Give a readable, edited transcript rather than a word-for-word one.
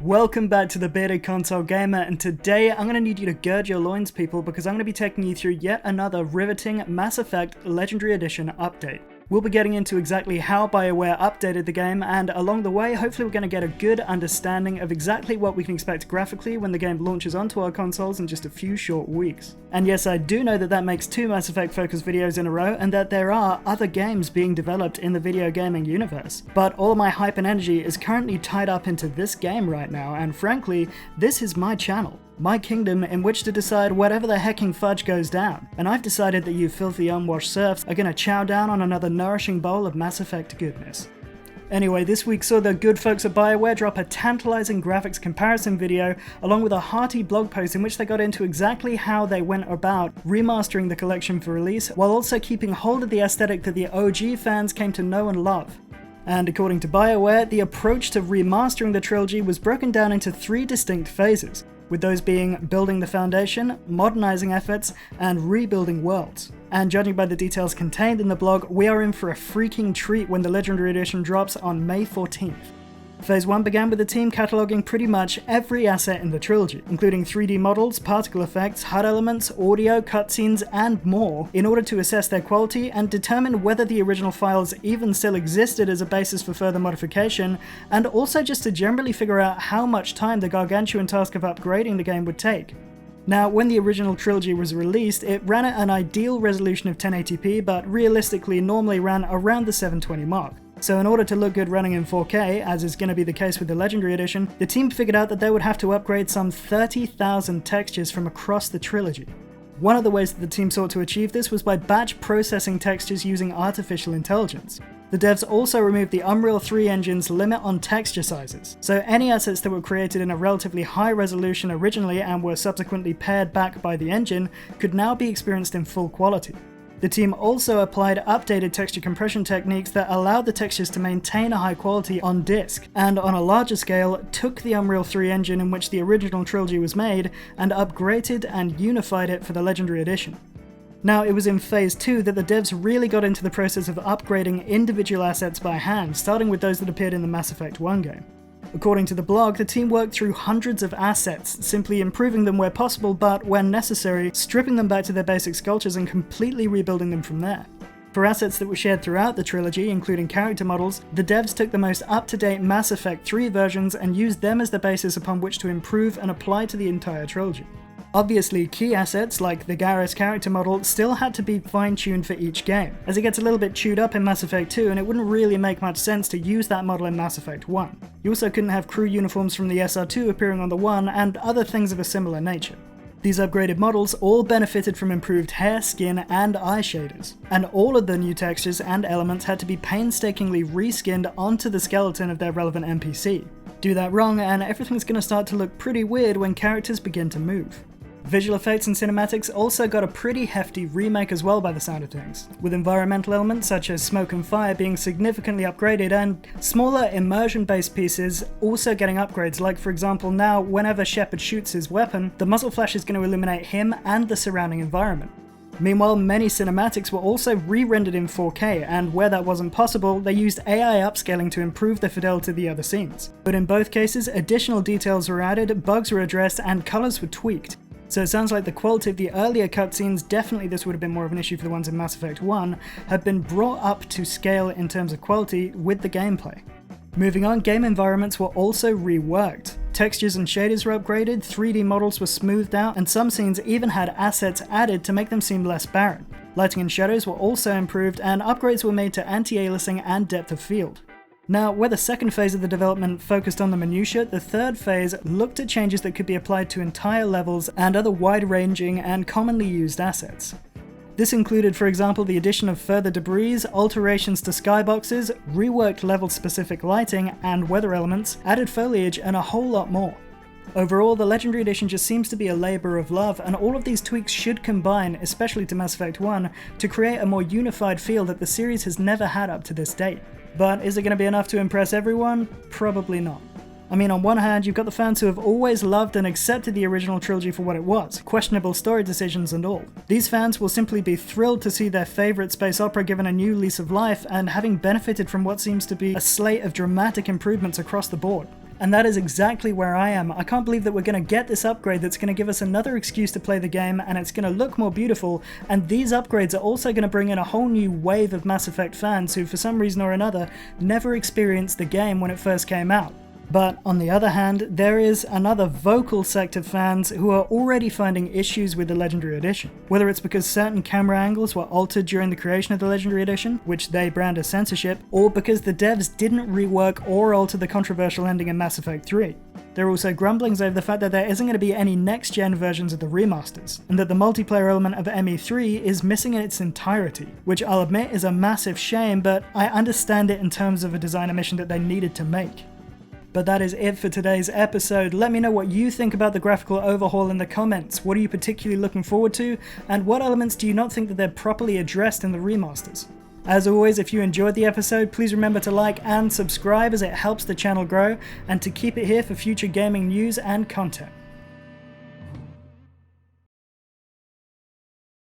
Welcome back to the Bearded Console Gamer, and today I'm going to need you to gird your loins, people, because I'm going to be taking you through yet another riveting Mass Effect Legendary Edition update. We'll be getting into exactly how Bioware updated the game, and along the way, hopefully we're going to get a good understanding of exactly what we can expect graphically when the game launches onto our consoles in just a few short weeks. And yes, I do know that that makes 2 Mass Effect focused videos in a row, and that there are other games being developed in the video gaming universe. But all of my hype and energy is currently tied up into this game right now, and frankly, this is my channel. My kingdom in which to decide whatever the hecking fudge goes down, and I've decided that you filthy unwashed serfs are gonna chow down on another nourishing bowl of Mass Effect goodness. Anyway, this week saw the good folks at Bioware drop a tantalizing graphics comparison video, along with a hearty blog post in which they got into exactly how they went about remastering the collection for release, while also keeping hold of the aesthetic that the OG fans came to know and love. And according to Bioware, the approach to remastering the trilogy was broken down into 3 distinct phases, with those being building the foundation, modernizing efforts, and rebuilding worlds. And judging by the details contained in the blog, we are in for a freaking treat when the Legendary Edition drops on May 14th. Phase 1 began with the team cataloguing pretty much every asset in the trilogy, including 3D models, particle effects, HUD elements, audio, cutscenes, and more, in order to assess their quality and determine whether the original files even still existed as a basis for further modification, and also just to generally figure out how much time the gargantuan task of upgrading the game would take. Now, when the original trilogy was released, it ran at an ideal resolution of 1080p, but realistically normally ran around the 720 mark. So in order to look good running in 4K, as is going to be the case with the Legendary Edition, the team figured out that they would have to upgrade some 30,000 textures from across the trilogy. One of the ways that the team sought to achieve this was by batch processing textures using artificial intelligence. The devs also removed the Unreal 3 engine's limit on texture sizes, so any assets that were created in a relatively high resolution originally and were subsequently pared back by the engine could now be experienced in full quality. The team also applied updated texture compression techniques that allowed the textures to maintain a high quality on disk, and on a larger scale, took the Unreal 3 engine in which the original trilogy was made and upgraded and unified it for the Legendary Edition. Now, it was in Phase 2 that the devs really got into the process of upgrading individual assets by hand, starting with those that appeared in the Mass Effect 1 game. According to the blog, the team worked through hundreds of assets, simply improving them where possible, but when necessary, stripping them back to their basic sculptures and completely rebuilding them from there. For assets that were shared throughout the trilogy, including character models, the devs took the most up-to-date Mass Effect 3 versions and used them as the basis upon which to improve and apply to the entire trilogy. Obviously, key assets like the Garrus character model still had to be fine-tuned for each game, as it gets a little bit chewed up in Mass Effect 2 and it wouldn't really make much sense to use that model in Mass Effect 1. You also couldn't have crew uniforms from the SR2 appearing on the 1 and other things of a similar nature. These upgraded models all benefited from improved hair, skin, and eye shaders, and all of the new textures and elements had to be painstakingly reskinned onto the skeleton of their relevant NPC. Do that wrong and everything's going to start to look pretty weird when characters begin to move. Visual effects and cinematics also got a pretty hefty remake as well by the sound of things, with environmental elements such as smoke and fire being significantly upgraded and smaller immersion-based pieces also getting upgrades, like for example now whenever Shepard shoots his weapon, the muzzle flash is going to illuminate him and the surrounding environment. Meanwhile, many cinematics were also re-rendered in 4K, and where that wasn't possible, they used AI upscaling to improve the fidelity of the other scenes. But in both cases, additional details were added, bugs were addressed, and colours were tweaked. So it sounds like the quality of the earlier cutscenes, definitely this would have been more of an issue for the ones in Mass Effect 1, have been brought up to scale in terms of quality with the gameplay. Moving on, game environments were also reworked. Textures and shaders were upgraded, 3D models were smoothed out, and some scenes even had assets added to make them seem less barren. Lighting and shadows were also improved, and upgrades were made to anti-aliasing and depth of field. Now, where the second phase of the development focused on the minutiae, the third phase looked at changes that could be applied to entire levels and other wide-ranging and commonly used assets. This included, for example, the addition of further debris, alterations to skyboxes, reworked level-specific lighting and weather elements, added foliage, and a whole lot more. Overall, the Legendary Edition just seems to be a labour of love, and all of these tweaks should combine, especially to Mass Effect 1, to create a more unified feel that the series has never had up to this date. But is it going to be enough to impress everyone? Probably not. I mean, on one hand, you've got the fans who have always loved and accepted the original trilogy for what it was, questionable story decisions and all. These fans will simply be thrilled to see their favourite space opera given a new lease of life and having benefited from what seems to be a slate of dramatic improvements across the board. And that is exactly where I am. I can't believe that we're going to get this upgrade that's going to give us another excuse to play the game, and it's going to look more beautiful, and these upgrades are also going to bring in a whole new wave of Mass Effect fans who, for some reason or another, never experienced the game when it first came out. But on the other hand, there is another vocal sect of fans who are already finding issues with the Legendary Edition. Whether it's because certain camera angles were altered during the creation of the Legendary Edition, which they brand as censorship, or because the devs didn't rework or alter the controversial ending in Mass Effect 3. There are also grumblings over the fact that there isn't going to be any next-gen versions of the remasters, and that the multiplayer element of ME3 is missing in its entirety, which I'll admit is a massive shame, but I understand it in terms of a designer mission that they needed to make. But that is it for today's episode. Let me know what you think about the graphical overhaul in the comments. What are you particularly looking forward to? And what elements do you not think that they're properly addressed in the remasters? As always, if you enjoyed the episode, please remember to like and subscribe as it helps the channel grow, and to keep it here for future gaming news and content.